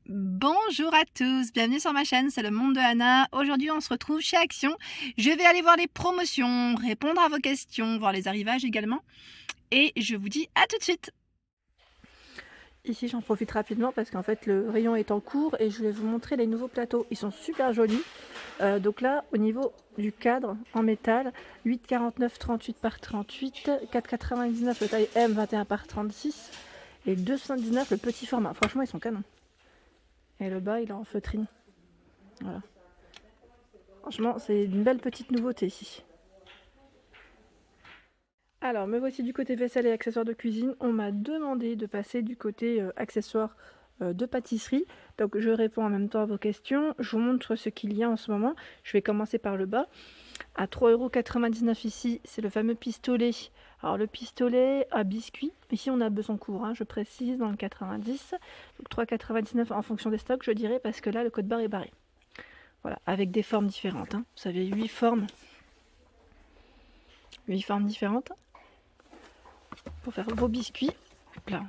Bonjour à tous, bienvenue sur ma chaîne, c'est le monde de Anna. Aujourd'hui on se retrouve chez Action. Je vais aller voir les promotions, répondre à vos questions, voir les arrivages également. Et je vous dis à tout de suite. Ici j'en profite rapidement parce qu'en fait le rayon est en cours et je vais vous montrer les nouveaux plateaux. Ils sont super jolis. Donc là au niveau du cadre en métal, 8,49 38 par 38, 4,99 le taille M 21 par 36 et 2,79 le petit format. Franchement ils sont canons. Et le bas il est en feutrine. Voilà. Franchement c'est une belle petite nouveauté ici. Alors, me voici du côté vaisselle et accessoires de cuisine. On m'a demandé de passer du côté accessoires de pâtisserie. Donc, je réponds en même temps à vos questions. Je vous montre ce qu'il y a en ce moment. Je vais commencer par le bas. À 3,99 € ici, c'est le fameux pistolet. Alors, le pistolet à biscuit. Ici, on a besoin court, hein, je précise, dans le 90. Donc, 3,99 € en fonction des stocks, je dirais, parce que là, le code barre est barré. Voilà, avec des formes différentes. Hein. Vous savez, 8 formes. 8 formes différentes. Pour faire vos biscuits. Là.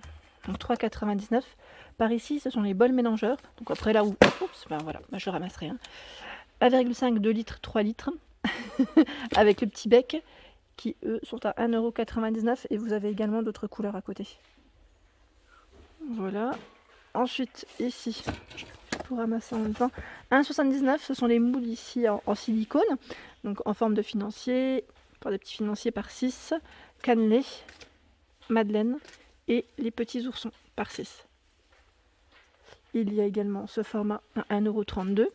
Donc 3,99 €. Par ici, ce sont les bols mélangeurs. Donc après là où... Oups, ben voilà, ben je le ramasserai. Hein. 1,5 2 litres, 3 litres. Avec le petit bec qui, eux, sont à 1,99 € et vous avez également d'autres couleurs à côté. Voilà. Ensuite, ici, pour ramasser en même temps, 1,79 €, ce sont les moules ici en silicone. Donc en forme de financier, pour des petits financiers par 6. Cannelé. Madeleine et les petits oursons par 6. Il y a également ce format à 1,32 €,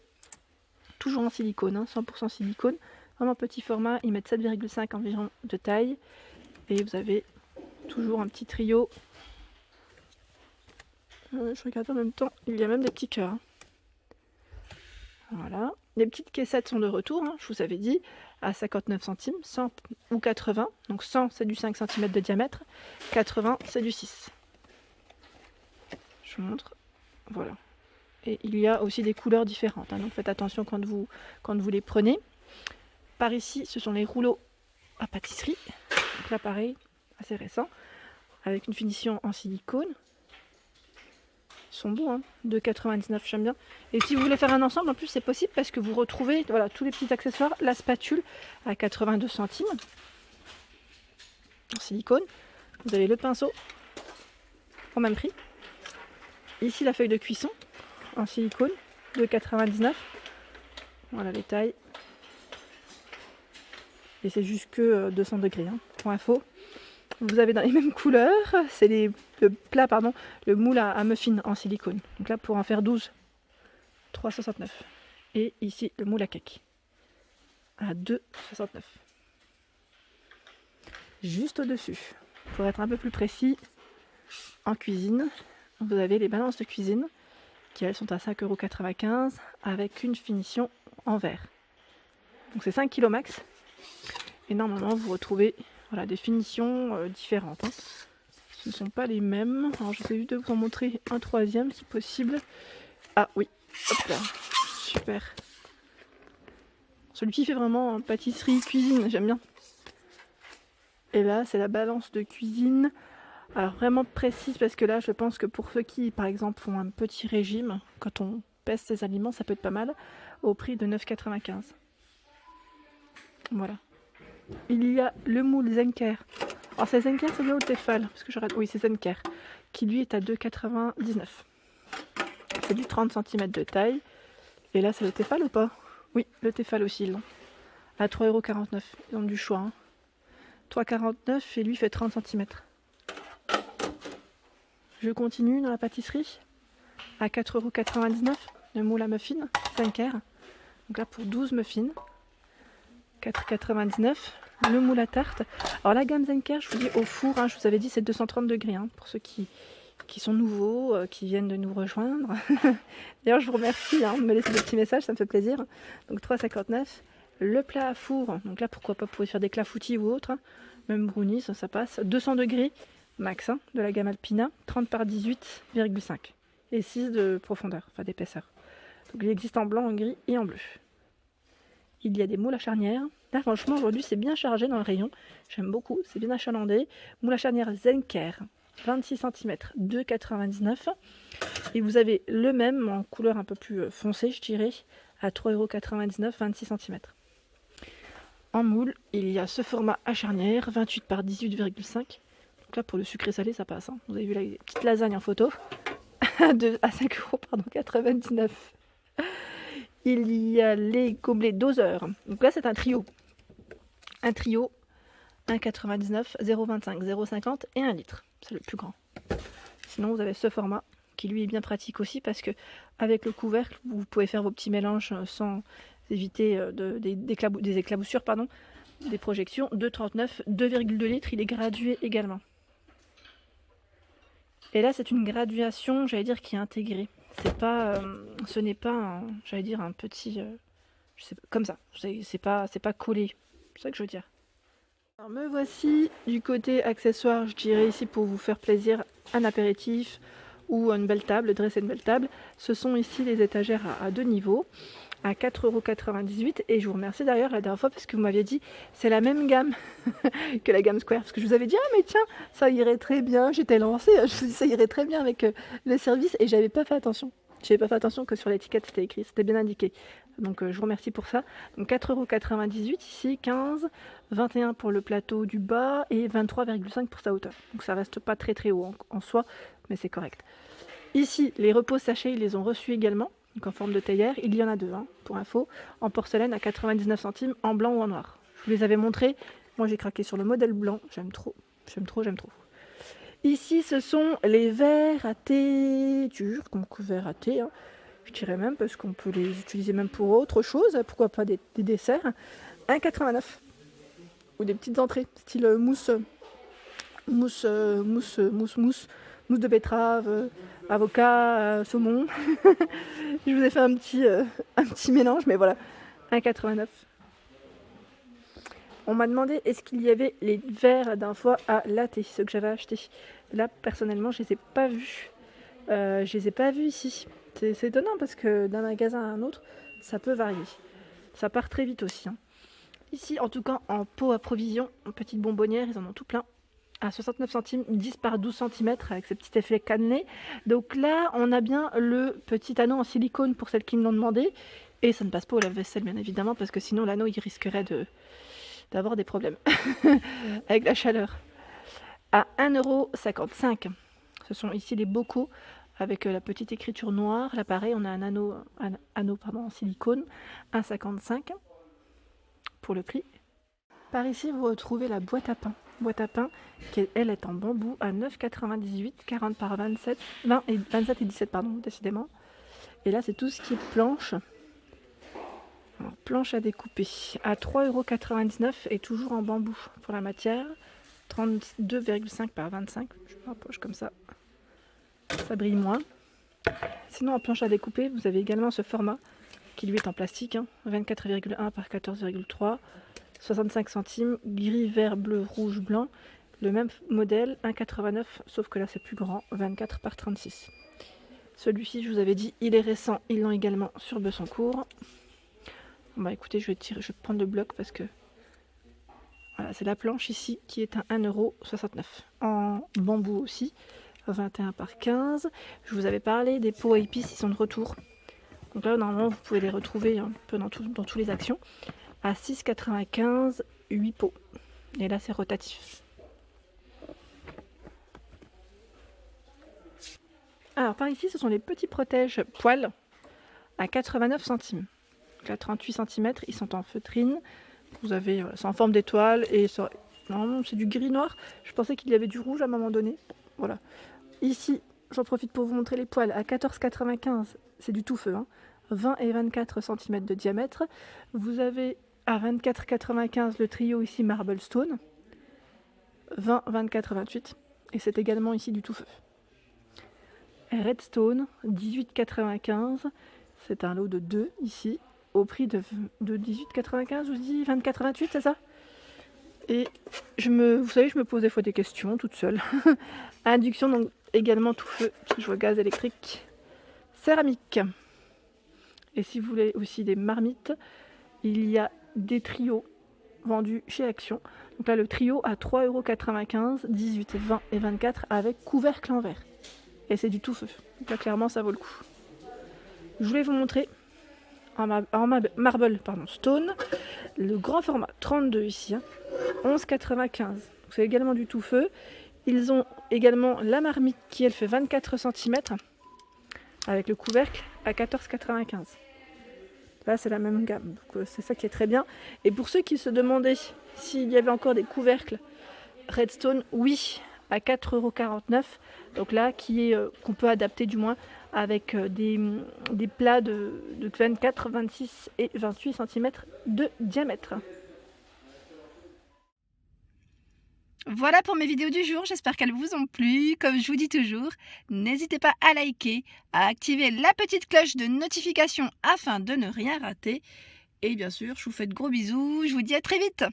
toujours en silicone, hein, 100% silicone, vraiment petit format, ils mettent 7,5 environ de taille et vous avez toujours un petit trio. Je regarde en même temps, il y a même des petits cœurs. Hein. Voilà, les petites caissettes sont de retour, hein, je vous avais dit, à 59 centimes, 100 ou 80. Donc 100 c'est du 5 cm de diamètre, 80 c'est du 6. Je vous montre, voilà. Et il y a aussi des couleurs différentes, hein, donc faites attention quand vous les prenez. Par ici, ce sont les rouleaux à pâtisserie. Donc là pareil, assez récent, avec une finition en silicone. Ils sont beaux, hein, 2,99 €, j'aime bien. Et si vous voulez faire un ensemble, en plus c'est possible parce que vous retrouvez voilà, tous les petits accessoires, la spatule à 82 centimes en silicone. Vous avez le pinceau au même prix. Ici la feuille de cuisson en silicone, 2,99 €. Voilà les tailles. Et c'est jusque 200 degrés, hein, pour info. Vous avez dans les mêmes couleurs, c'est le moule à muffin en silicone. Donc là pour en faire 12, 3,69 €. Et ici le moule à cake à 2,69 €. Juste au-dessus, pour être un peu plus précis, en cuisine, vous avez les balances de cuisine qui elles sont à 5,95 € avec une finition en verre. Donc c'est 5 kg max. Et normalement vous retrouvez voilà, des finitions différentes. Hein. Ce ne sont pas les mêmes. Alors j'essaie juste de vous en montrer un troisième si possible. Ah oui, hop là, super. Celui-ci fait vraiment pâtisserie, cuisine, j'aime bien. Et là c'est la balance de cuisine. Alors vraiment précise parce que là je pense que pour ceux qui par exemple font un petit régime, quand on pèse ses aliments ça peut être pas mal, au prix de 9,95 €. Voilà. Il y a le moule Zenker. Alors c'est Zenker, c'est bien au Tefal, parce que oui c'est Zenker, qui lui est à 2,99 €. C'est du 30 cm de taille. Et là c'est le Tefal ou pas? Oui, le Tefal aussi, ils l'ont. À 3,49 €. Ils ont du choix. Hein. 3,49 € et lui fait 30 cm. Je continue dans la pâtisserie. À 4,99 €, le moule à muffin, Zenker. Donc là pour 12 muffins. 4,99 €. Le moule à tarte. Alors la gamme Zenker, je vous dis au four, hein, je vous avais dit c'est 230 degrés, hein, pour ceux qui sont nouveaux, qui viennent de nous rejoindre. D'ailleurs je vous remercie hein, de me laisser des petits messages, ça me fait plaisir. Donc 3,59 €. Le plat à four, donc là pourquoi pas, vous pouvez faire des clafoutis ou autre, hein. Même brownies, ça passe. 200 degrés max hein, de la gamme Alpina, 30 par 18,5 et 6 de profondeur, enfin d'épaisseur. Donc il existe en blanc, en gris et en bleu. Il y a des moules à charnière. Là, franchement, aujourd'hui, c'est bien chargé dans le rayon. J'aime beaucoup, c'est bien achalandé. Moule à charnière Zenker 26 cm, 2,99 €. Et vous avez le même en couleur un peu plus foncée, je dirais, à 3,99 €, 26 cm. En moule, il y a ce format à charnière, 28 par 18,5. Donc là, pour le sucré salé, ça passe. Hein. Vous avez vu la petite lasagne en photo à 5,99 €. Il y a les gobelets doseurs. Donc là, c'est un trio. Un trio, 1,99 €, 0,25, 0,50 et 1 litre. C'est le plus grand. Sinon, vous avez ce format qui lui est bien pratique aussi parce que avec le couvercle, vous pouvez faire vos petits mélanges sans éviter des éclaboussures, des projections. 2,39, 2,2 litres, il est gradué également. Et là, c'est une graduation, j'allais dire, qui est intégrée. Ce n'est pas, j'allais dire, un petit, je sais pas, comme ça. C'est pas collé. C'est ça que je veux dire. Alors, me voici du côté accessoires, je dirais ici pour vous faire plaisir, un apéritif ou une belle table, dresser une belle table. Ce sont ici les étagères à 2 niveaux, à 4,98 € et je vous remercie d'ailleurs la dernière fois parce que vous m'aviez dit c'est la même gamme que la gamme Square, parce que je vous avais dit ah mais tiens ça irait très bien, j'étais lancée, je me suis dit ça irait très bien avec le service et j'avais pas fait attention. J'avais pas fait attention que sur l'étiquette c'était écrit, c'était bien indiqué. Donc je vous remercie pour ça. Donc 4,98 € ici, 15, 21 pour le plateau du bas et 23,5 pour sa hauteur. Donc ça reste pas très haut en soi, mais c'est correct. Ici, les repos sachets, ils les ont reçus également, donc en forme de théière. Il y en a deux, hein, pour info, en porcelaine à 99 centimes, en blanc ou en noir. Je vous les avais montrés. Moi j'ai craqué sur le modèle blanc, j'aime trop. Ici, ce sont les verres à thé turcs, donc verres à thé, hein, je dirais même, parce qu'on peut les utiliser même pour autre chose, pourquoi pas des desserts. 1,89 €. Ou des petites entrées, style mousse de betterave, avocat, saumon. Je vous ai fait un petit mélange, mais voilà, 1,89 €. On m'a demandé est-ce qu'il y avait les verres d'un fois à latte, ceux que j'avais achetés. Là, personnellement, je les ai pas vus. Je les ai pas vus ici. C'est étonnant parce que d'un magasin à un autre, ça peut varier. Ça part très vite aussi. Hein. Ici, en tout cas, en pot à provision, en petite bonbonnière, ils en ont tout plein. À 69 centimes, 10 par 12 cm avec ce petit effet cannelé. Donc là, on a bien le petit anneau en silicone pour celles qui me l'ont demandé. Et ça ne passe pas au lave-vaisselle, bien évidemment, parce que sinon l'anneau, il risquerait d'avoir des problèmes avec la chaleur. À 1,55 €. Ce sont ici les bocaux avec la petite écriture noire. Là, pareil, on a un anneau en silicone. 1,55 € pour le prix. Par ici, vous retrouvez la boîte à pain. Boîte à pain qui, elle, est en bambou à 9,98 €, 40 par 27 et 17, pardon, décidément. Et là, c'est tout ce qui est planche. Alors, planche à découper à 3,99 € et toujours en bambou pour la matière. 32,5 par 25. Je me rapproche comme ça. Ça brille moins. Sinon, en planche à découper, vous avez également ce format qui lui est en plastique. 24,1 par 14,3. 65 centimes, gris, vert, bleu, rouge, blanc. Le même modèle, 1,89 €, sauf que là c'est plus grand, 24 par 36. Celui-ci, je vous avais dit, il est récent, ils l'ont également sur Bessancourt. Bon, bah écoutez, je vais prendre le bloc parce que voilà, c'est la planche ici qui est à 1,69 €. En bambou aussi, 21 par 15. Je vous avais parlé des pots à épices, ils sont de retour. Donc là, normalement, vous pouvez les retrouver un peu dans toutes les actions. À 6,95 €, 8 pots. Et là, c'est rotatif. Alors, par ici, ce sont les petits protèges poils à 89 centimes. Donc là, 38 cm, ils sont en feutrine. Vous avez, c'est en forme d'étoile et ça, normalement, c'est du gris noir. Je pensais qu'il y avait du rouge à un moment donné. Voilà. Ici, j'en profite pour vous montrer les poils à 14,95 €. C'est du tout feu, hein. 20 et 24 cm de diamètre. Vous avez à 24,95 € le trio ici Marble Stone, 20, 24, 28, et c'est également ici du tout feu. Redstone, 18,95 €, c'est un lot de 2 ici, au prix de 18,95 €, je vous dis 24,28 €, c'est ça? Et vous savez, je me pose des fois des questions toute seule. Induction, donc également tout feu, je vois gaz électrique, céramique. Et si vous voulez aussi des marmites, il y a des trios vendus chez Action. Donc là, le trio à 3,95 €, 18, 20 et 24 avec couvercle en verre. Et c'est du tout feu. Donc là, clairement, ça vaut le coup. Je voulais vous montrer en marble stone, le grand format 32 ici, 11,95 €. C'est également du tout feu. Ils ont également la marmite qui, elle, fait 24 cm avec le couvercle à 14,95 €. Là, c'est la même gamme, donc c'est ça qui est très bien. Et pour ceux qui se demandaient s'il y avait encore des couvercles Redstone, oui, à 4,49 €. Donc là, qu'on peut adapter du moins avec des plats de 24, 26 et 28 cm de diamètre. Voilà pour mes vidéos du jour, j'espère qu'elles vous ont plu. Comme je vous dis toujours, n'hésitez pas à liker, à activer la petite cloche de notification afin de ne rien rater. Et bien sûr, je vous fais de gros bisous, je vous dis à très vite.